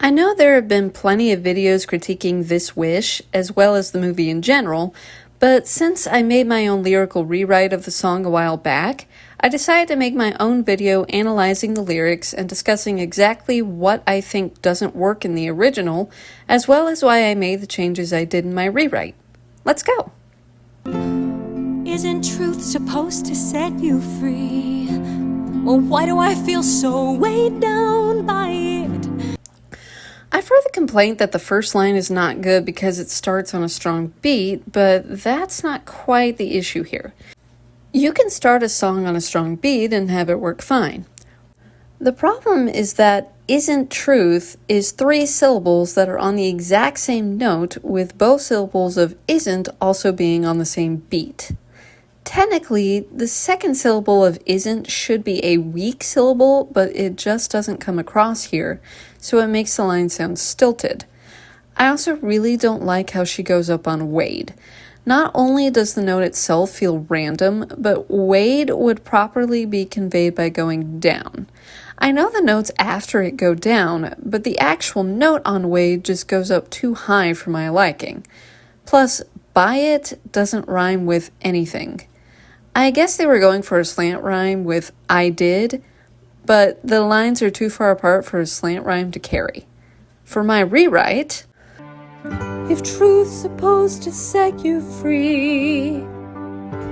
I know there have been plenty of videos critiquing this wish, as well as the movie in general, but since I made my own lyrical rewrite of the song a while back, I decided to make my own video analyzing the lyrics and discussing exactly what I think doesn't work in the original, as well as why I made the changes I did in my rewrite. Let's go! Isn't truth supposed to set you free? Or why do I feel so weighed down by it? I've heard the complaint that the first line is not good because it starts on a strong beat, but that's not quite the issue here. You can start a song on a strong beat and have it work fine. The problem is that isn't truth is 3 syllables that are on the exact same note, with both syllables of isn't also being on the same beat. Technically, the second syllable of isn't should be a weak syllable, but it just doesn't come across here, so it makes the line sound stilted. I also really don't like how she goes up on Wade. Not only does the note itself feel random, but Wade would properly be conveyed by going down. I know the notes after it go down, but the actual note on Wade just goes up too high for my liking. Plus, by it doesn't rhyme with anything. I guess they were going for a slant rhyme with I did, but the lines are too far apart for a slant rhyme to carry. For my rewrite, If truth's supposed to set you free,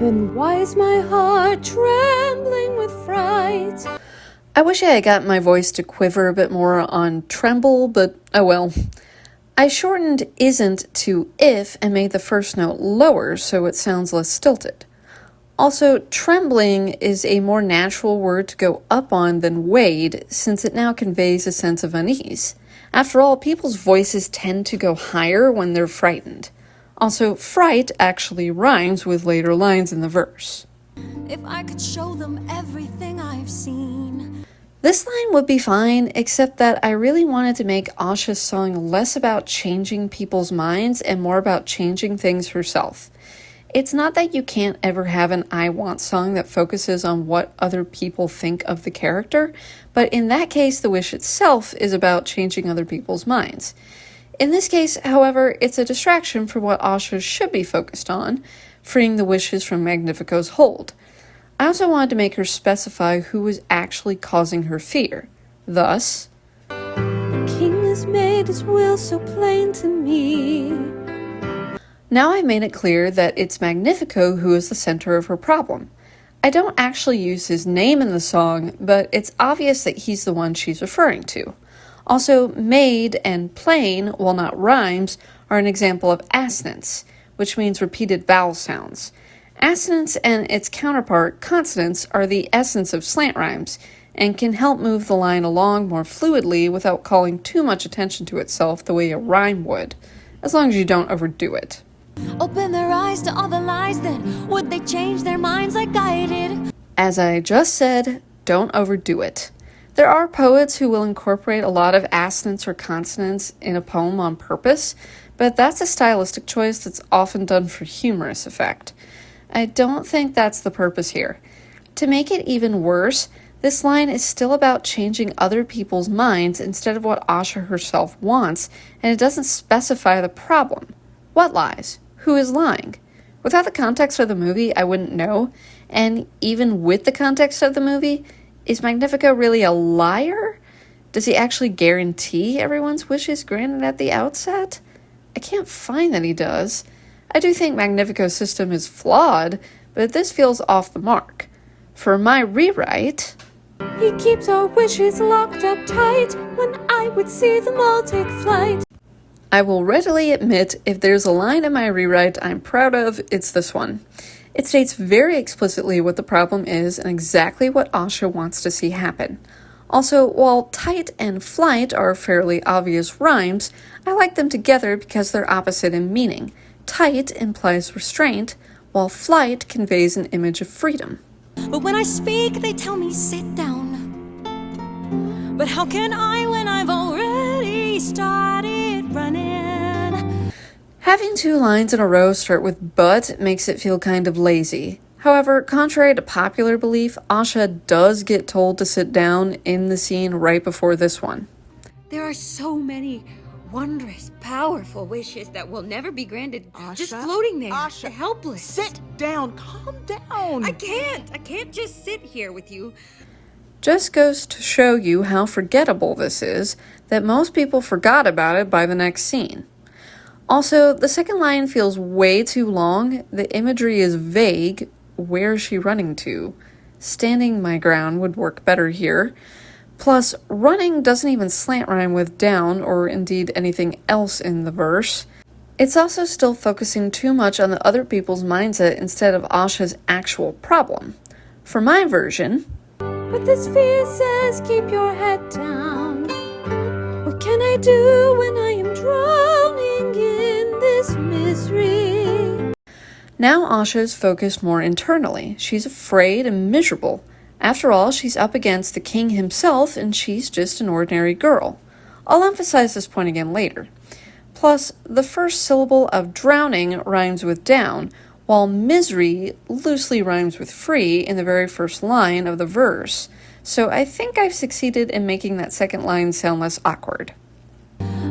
then why is my heart trembling with fright? I wish I had gotten my voice to quiver a bit more on tremble, but oh well. I shortened isn't to if and made the first note lower so it sounds less stilted. Also, trembling is a more natural word to go up on than Wade, since it now conveys a sense of unease. After all, people's voices tend to go higher when they're frightened. Also, fright actually rhymes with later lines in the verse. If I could show them everything I've seen. This line would be fine, except that I really wanted to make Asha's song less about changing people's minds and more about changing things herself. It's not that you can't ever have an I Want song that focuses on what other people think of the character, but in that case, the wish itself is about changing other people's minds. In this case, however, it's a distraction for what Asha should be focused on, freeing the wishes from Magnifico's hold. I also wanted to make her specify who was actually causing her fear. Thus, The king has made his will so plain to me. now I've made it clear that it's Magnifico who is the center of her problem. I don't actually use his name in the song, but it's obvious that he's the one she's referring to. Also, made and plain, while not rhymes, are an example of assonance, which means repeated vowel sounds. Assonance and its counterpart, consonance, are the essence of slant rhymes, and can help move the line along more fluidly without calling too much attention to itself the way a rhyme would, as long as you don't overdo it. Open their eyes to all the lies, then would they change their minds like I did? As I just said, don't overdo it. There are poets who will incorporate a lot of assonance or consonants in a poem on purpose, but that's a stylistic choice that's often done for humorous effect. I don't think that's the purpose here. To make it even worse, this line is still about changing other people's minds instead of what Asha herself wants, and it doesn't specify the problem. What lies? Who is lying? Without the context of the movie, I wouldn't know, and even with the context of the movie, is Magnifico really a liar? Does he actually guarantee everyone's wishes granted at the outset? I can't find that he does. I do think Magnifico's system is flawed, but this feels off the mark. For my rewrite, He keeps our wishes locked up tight when I would see them all take flight. I will readily admit if there's a line in my rewrite I'm proud of, it's this one. It states very explicitly what the problem is and exactly what Asha wants to see happen. Also, while tight and flight are fairly obvious rhymes, I like them together because they're opposite in meaning. Tight implies restraint, while flight conveys an image of freedom. But when I speak, they tell me sit down. But how can I when I've already started running? Having 2 lines in a row start with but makes it feel kind of lazy. However, contrary to popular belief, Asha does get told to sit down in the scene right before this one. There are so many wondrous, powerful wishes that will never be granted. Just floating there, helpless. Sit down. Calm down. I can't just sit here with you. Just goes to show you how forgettable this is, that most people forgot about it by the next scene. Also, the second line feels way too long. The imagery is vague. Where is she running to? Standing my ground would work better here. Plus, running doesn't even slant rhyme with down or indeed anything else in the verse. It's also still focusing too much on the other people's mindset instead of Asha's actual problem. For my version, but this fear says keep your head down. What can I do when I am drowning in this misery? Now Asha's focused more internally. She's afraid and miserable. After all, she's up against the king himself and she's just an ordinary girl. I'll emphasize this point again later. Plus, the first syllable of drowning rhymes with down, while misery loosely rhymes with free in the very first line of the verse. So I think I've succeeded in making that second line sound less awkward.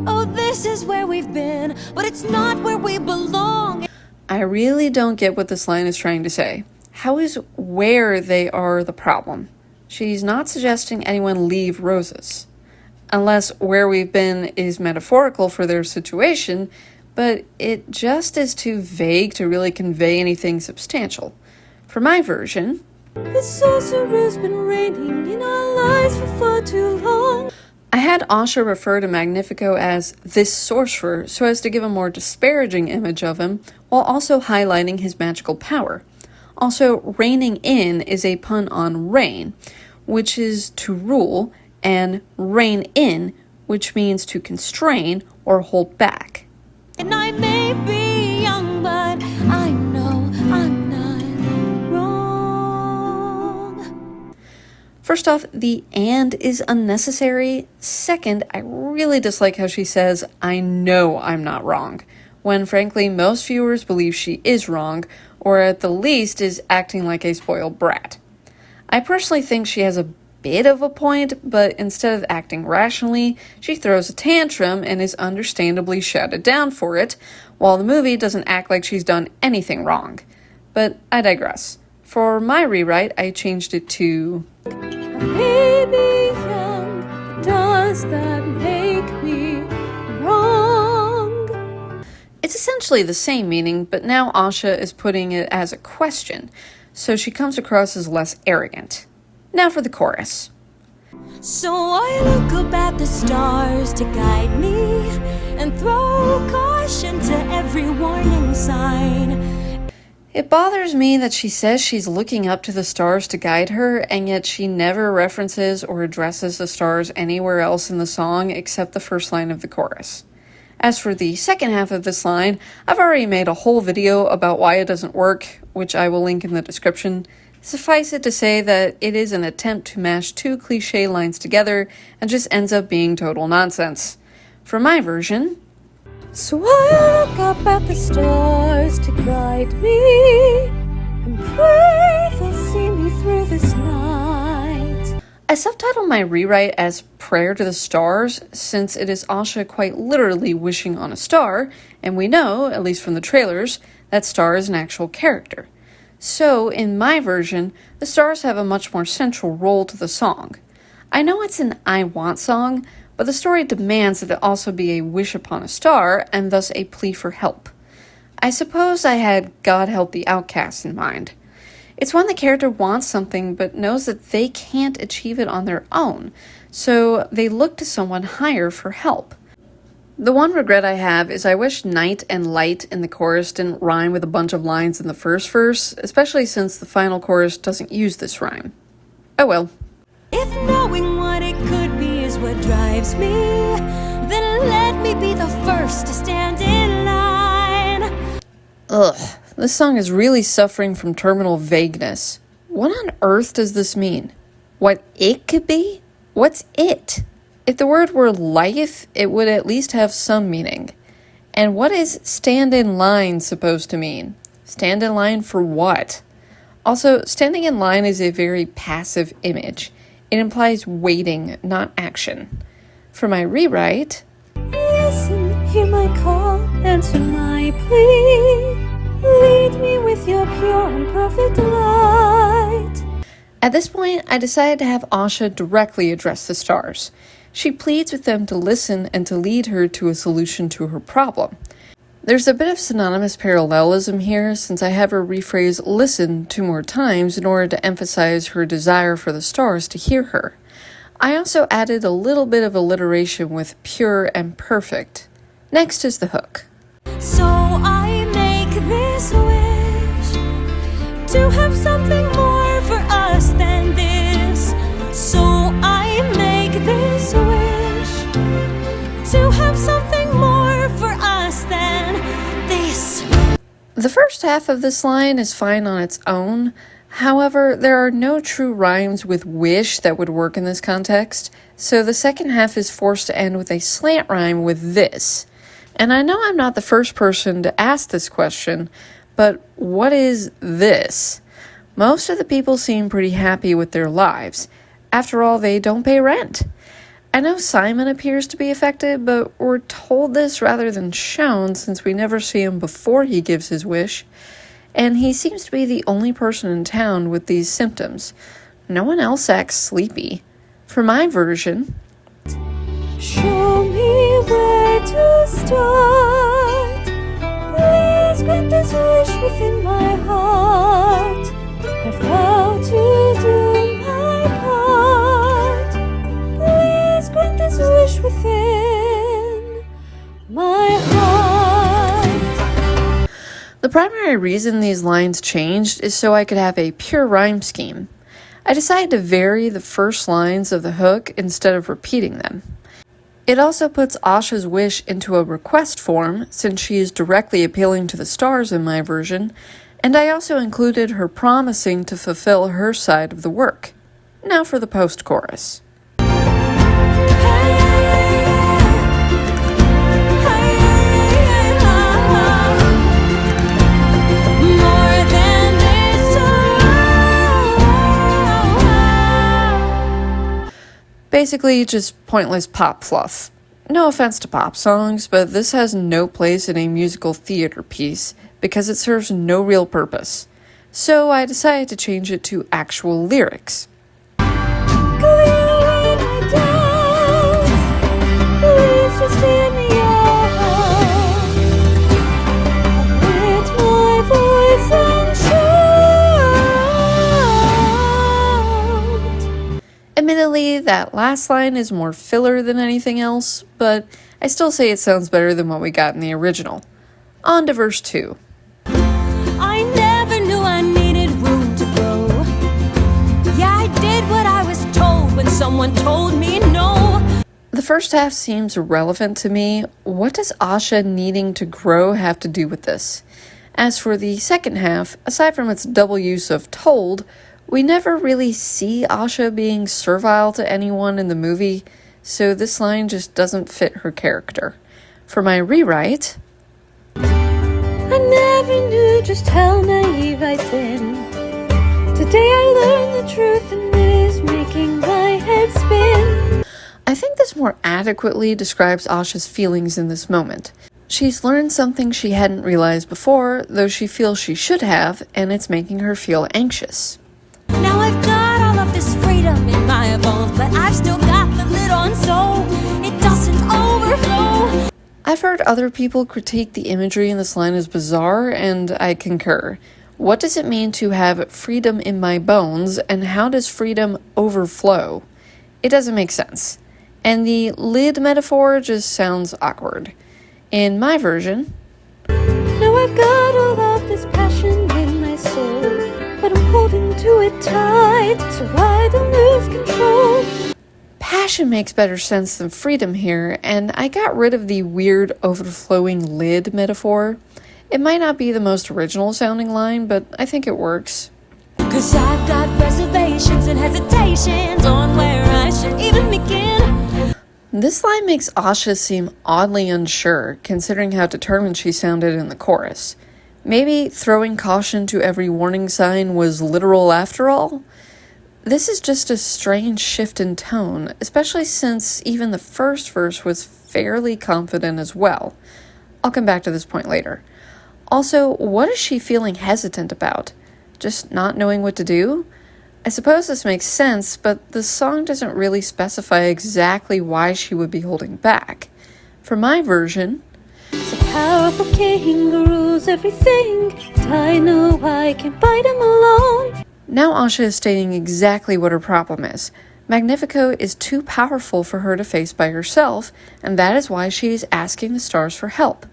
Oh, this is where we've been, but it's not where we belong. I really don't get what this line is trying to say. How is where they are the problem? She's not suggesting anyone leave roses. Unless where we've been is metaphorical for their situation, but it just is too vague to really convey anything substantial. For my version, this sorcerer's been reigning in our lives for far too long. I had Asha refer to Magnifico as this sorcerer so as to give a more disparaging image of him, while also highlighting his magical power. Also, reigning in is a pun on reign, which is to rule, and rein in, which means to constrain or hold back. And I may be young, but I know I'm not wrong. First off, the and is unnecessary. Second, I really dislike how she says, I know I'm not wrong, when frankly most viewers believe she is wrong, or at the least is acting like a spoiled brat. I personally think she has a bit of a point, but instead of acting rationally, she throws a tantrum and is understandably shouted down for it, while the movie doesn't act like she's done anything wrong. But I digress. For my rewrite, I changed it to Maybe young, does that make me wrong? It's essentially the same meaning, but now Asha is putting it as a question, so she comes across as less arrogant. Now for the chorus. So I look up at the stars to guide me and throw caution to every warning sign. It bothers me that she says she's looking up to the stars to guide her, and yet she never references or addresses the stars anywhere else in the song except the first line of the chorus. As for the second half of this line, I've already made a whole video about why it doesn't work, which I will link in the description. Suffice it to say that it is an attempt to mash two cliche lines together and just ends up being total nonsense. For my version, so I look up at the stars to guide me and pray they'll see me through this night. I subtitled my rewrite as Prayer to the Stars, since it is Asha quite literally wishing on a star, and we know, at least from the trailers, that star is an actual character. So, in my version, the stars have a much more central role to the song. I know it's an I Want song, but the story demands that it also be a wish upon a star, and thus a plea for help. I suppose I had God Help the Outcast in mind. It's when the character wants something but knows that they can't achieve it on their own, so they look to someone higher for help. The one regret I have is I wish night and light in the chorus didn't rhyme with a bunch of lines in the first verse, especially since the final chorus doesn't use this rhyme. Oh well. If knowing what it could be is what drives me, then let me be the first to stand in line. Ugh, this song is really suffering from terminal vagueness. What on earth does this mean? What it could be? What's it? If the word were life, it would at least have some meaning. And what is stand in line supposed to mean? Stand in line for what? Also, standing in line is a very passive image. It implies waiting, not action. For my rewrite, Listen, hear my call, answer my plea. Lead me with your pure and perfect light. at this point, I decided to have Asha directly address the stars. She pleads with them to listen and to lead her to a solution to her problem. There's a bit of synonymous parallelism here since I have her rephrase listen 2 more times in order to emphasize her desire for the stars to hear her. I also added a little bit of alliteration with pure and perfect. Next is the hook. So I make this wish to have something more for us than this. So I make this wish to have something more for us than this. The first half of this line is fine on its own. However, there are no true rhymes with wish that would work in this context, so the second half is forced to end with a slant rhyme with this. And I know I'm not the first person to ask this question, but what is this? Most of the people seem pretty happy with their lives. After all, they don't pay rent. I know Simon appears to be affected, but we're told this rather than shown since we never see him before he gives his wish. And he seems to be the only person in town with these symptoms. No one else acts sleepy. For my version, Show me where to start. Please grant this wish within my heart. I vow to do my part. Please grant this wish within my heart. the primary reason these lines changed is so I could have a pure rhyme scheme. I decided to vary the first lines of the hook instead of repeating them. It also puts Asha's wish into a request form since she is directly appealing to the stars in my version, and I also included her promising to fulfill her side of the work. Now for the post-chorus. Basically, just pointless pop fluff. No offense to pop songs, but this has no place in a musical theater piece because it serves no real purpose. So I decided to change it to actual lyrics. Admittedly, that last line is more filler than anything else, but I still say it sounds better than what we got in the original. On to verse 2. I never knew I needed room to grow. Yeah, I did what I was told when someone told me no. The first half seems irrelevant to me. What does Asha needing to grow have to do with this? As for the second half, aside from its double use of told, we never really see Asha being servile to anyone in the movie, so this line just doesn't fit her character. For my rewrite, I never knew just how naive I've been. Today I learned the truth and it is making my head spin. I think this more adequately describes Asha's feelings in this moment. She's learned something she hadn't realized before, though she feels she should have, and it's making her feel anxious. Now I've got all of this freedom in my bones, but I've still got the lid on so it doesn't overflow. I've heard other people critique the imagery in this line as bizarre, and I concur. What does it mean to have freedom in my bones, and how does freedom overflow? It doesn't make sense. And the lid metaphor just sounds awkward. In my version, Now I've got all of this passion in my soul, but I'm holding to it tight so I don't lose control. passion makes better sense than freedom here, and I got rid of the weird overflowing lid metaphor. It might not be the most original sounding line, but I think it works. 'Cause I've got reservations and hesitations on where I should even begin. This line makes Asha seem oddly unsure, considering how determined she sounded in the chorus. Maybe throwing caution to every warning sign was literal after all? This is just a strange shift in tone, especially since even the first verse was fairly confident as well. I'll come back to this point later. Also, what is she feeling hesitant about? Just not knowing what to do? I suppose this makes sense, but the song doesn't really specify exactly why she would be holding back. For my version, The powerful king rules everything, and I know I can fight him alone. now Asha is stating exactly what her problem is. Magnifico is too powerful for her to face by herself, and that is why she is asking the stars for help.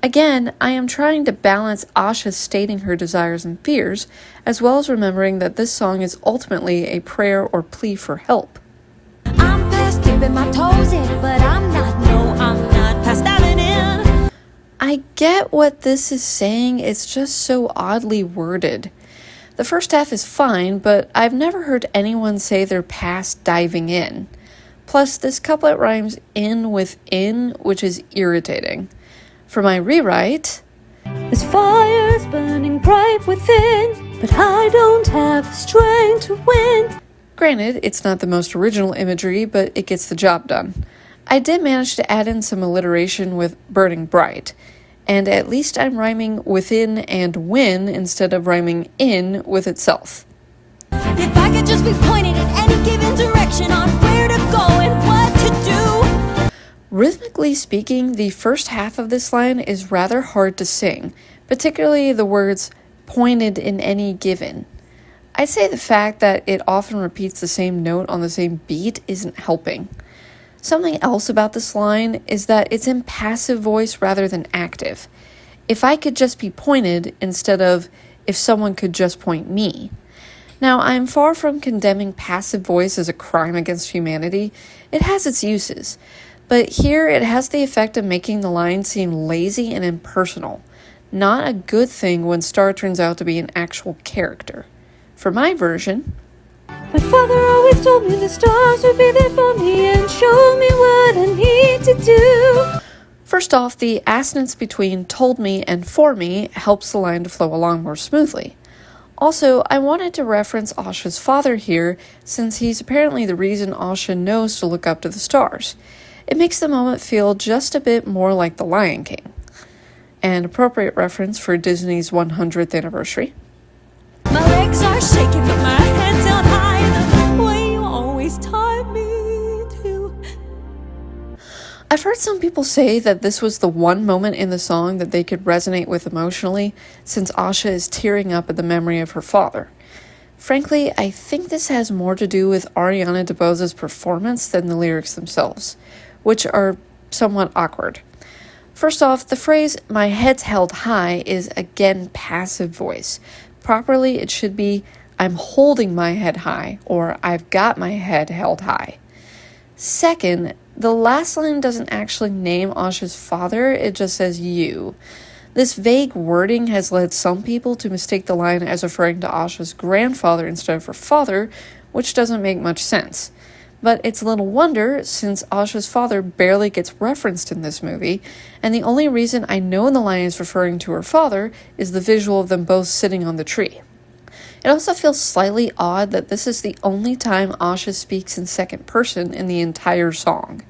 Again, I am trying to balance Asha stating her desires and fears, as well as remembering that this song is ultimately a prayer or plea for help. I'm past dipping my toes in, but I'm not past diving in. I get what this is saying, it's just so oddly worded. The first half is fine, but I've never heard anyone say they're past diving in. Plus, this couplet rhymes in with in, which is irritating. For my rewrite, This fire's burning bright within, but I don't have the strength to win. granted, it's not the most original imagery, but it gets the job done. I did manage to add in some alliteration with burning bright, and at least I'm rhyming within and win instead of rhyming in with itself. If I could just be pointed in any given direction on where to go and what to do. Rhythmically speaking, the first half of this line is rather hard to sing, particularly the words pointed in any given. I'd say the fact that it often repeats the same note on the same beat isn't helping. Something else about this line is that it's in passive voice rather than active. If I could just be pointed instead of if someone could just point me. Now, I'm far from condemning passive voice as a crime against humanity. It has its uses. But here it has the effect of making the line seem lazy and impersonal. Not a good thing when Star turns out to be an actual character. For my version, My father always told me the stars would be there for me and show me what I need to do. first off, the assonance between told me and for me helps the line to flow along more smoothly. Also, I wanted to reference Asha's father here, since he's apparently the reason Asha knows to look up to the stars. It makes the moment feel just a bit more like The Lion King. An appropriate reference for Disney's 100th anniversary. My legs are shaking, but my head's held high the way you always taught me to. I've heard some people say that this was the one moment in the song that they could resonate with emotionally, since Asha is tearing up at the memory of her father. Frankly, I think this has more to do with Ariana DeBose's performance than the lyrics themselves, which are somewhat awkward. First off, the phrase, "my head's held high," is again passive voice. Properly, it should be, "I'm holding my head high," or "I've got my head held high." Second, the last line doesn't actually name Asha's father, it just says you. This vague wording has led some people to mistake the line as referring to Asha's grandfather instead of her father, which doesn't make much sense. But it's little wonder, since Asha's father barely gets referenced in this movie, and the only reason I know the line is referring to her father is the visual of them both sitting on the tree. It also feels slightly odd that this is the only time Asha speaks in second person in the entire song.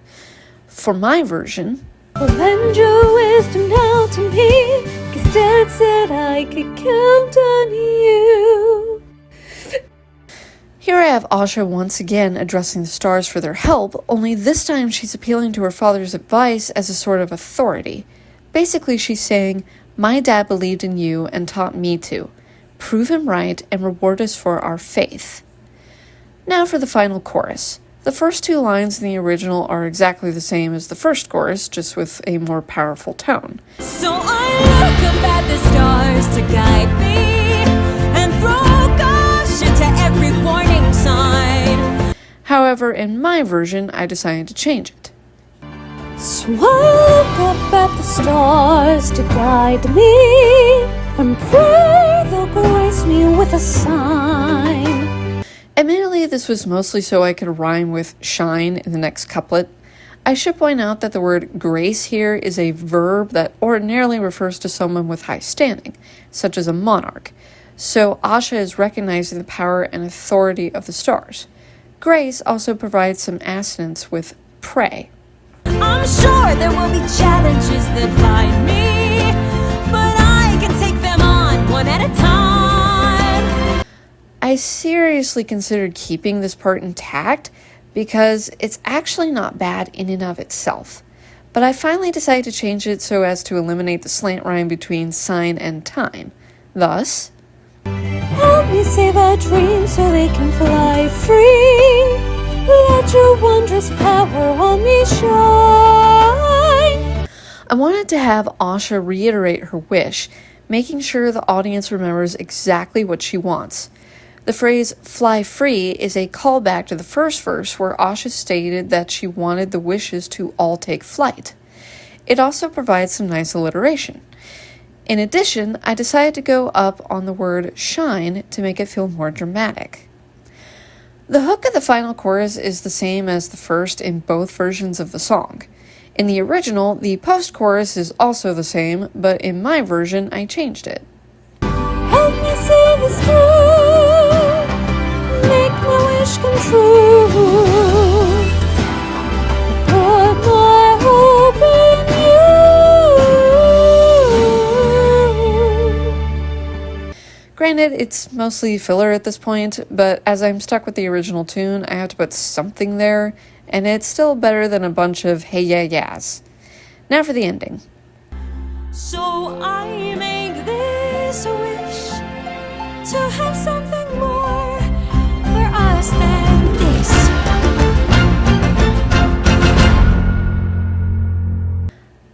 For my version, Well, lend your wisdom now to me, 'cause Dad said I could count on you. here I have Asha once again addressing the stars for their help, only this time she's appealing to her father's advice as a sort of authority. Basically, she's saying, "My dad believed in you and taught me to. Prove him right and reward us for our faith." Now for the final chorus. The first two lines in the original are exactly the same as the first chorus, just with a more powerful tone. So I look up at the stars to guide me and throw caution to every warning sign. However, in my version, I decided to change it. So I look up at the stars to guide me and pray they'll grace me with a sign. Admittedly, this was mostly so I could rhyme with shine in the next couplet. I should point out that the word grace here is a verb that ordinarily refers to someone with high standing, such as a monarch. so Asha is recognizing the power and authority of the stars. Grace also provides some assonance with pray. I'm sure there will be challenges that find me, but I can take them on one at a time. I seriously considered keeping this part intact because it's actually not bad in and of itself. But I finally decided to change it so as to eliminate the slant rhyme between sign and time. Thus, Help me save our dreams so they can fly free. Let your wondrous power on me shine. I wanted to have Asha reiterate her wish, making sure the audience remembers exactly what she wants. The phrase fly free is a callback to the first verse where Asha stated that she wanted the wishes to all take flight. It also provides some nice alliteration. In addition, I decided to go up on the word shine to make it feel more dramatic. The hook of the final chorus is the same as the first in both versions of the song. In the original, the post-chorus is also the same, but in my version, I changed it. Help me see this through. Make my wish come true. Put my hope in you. Granted, it's mostly filler at this point, but as I'm stuck with the original tune, I have to put something there, and it's still better than a bunch of hey yeah yeahs. Now for the ending. So I make this wish to have something more for us than this.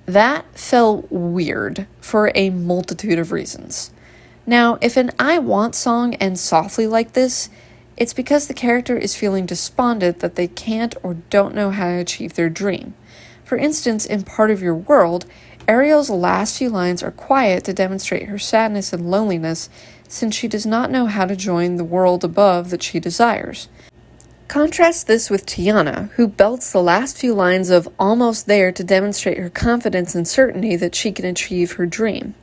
That felt weird for a multitude of reasons. Now, if an I want song ends softly like this, it's because the character is feeling despondent that they can't or don't know how to achieve their dream. For instance, in Part of Your World, Ariel's last few lines are quiet to demonstrate her sadness and loneliness since she does not know how to join the world above that she desires. Contrast this with Tiana, who belts the last few lines of Almost There to demonstrate her confidence and certainty that she can achieve her dream.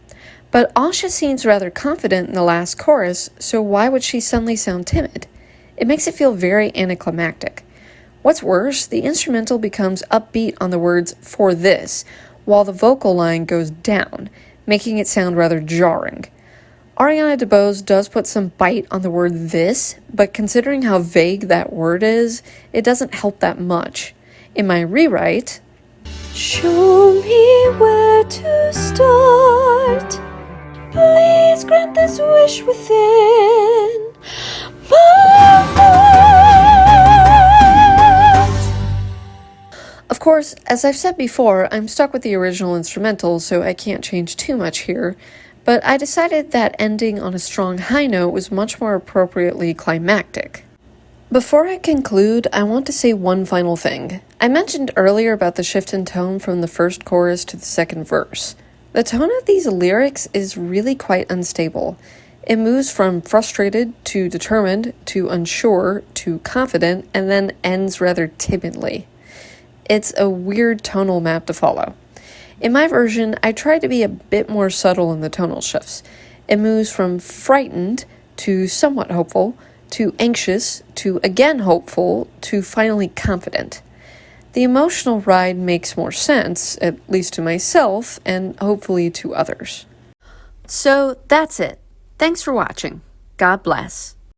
But Asha seems rather confident in the last chorus, so why would she suddenly sound timid? It makes it feel very anticlimactic. What's worse, the instrumental becomes upbeat on the words for this, while the vocal line goes down, making it sound rather jarring. Ariana DeBose does put some bite on the word this, but considering how vague that word is, it doesn't help that much. In my rewrite, Show me where to start. Please grant this wish within my heart. Of course, as I've said before, I'm stuck with the original instrumental, so I can't change too much here, but I decided that ending on a strong high note was much more appropriately climactic. Before I conclude, I want to say one final thing. I mentioned earlier about the shift in tone from the first chorus to the second verse. The tone of these lyrics is really quite unstable. It moves from frustrated to determined to unsure to confident and then ends rather timidly. It's a weird tonal map to follow. In my version, I tried to be a bit more subtle in the tonal shifts. It moves from frightened to somewhat hopeful to anxious to again hopeful to finally confident. The emotional ride makes more sense, at least to myself, and hopefully to others. So that's it. Thanks for watching. God bless.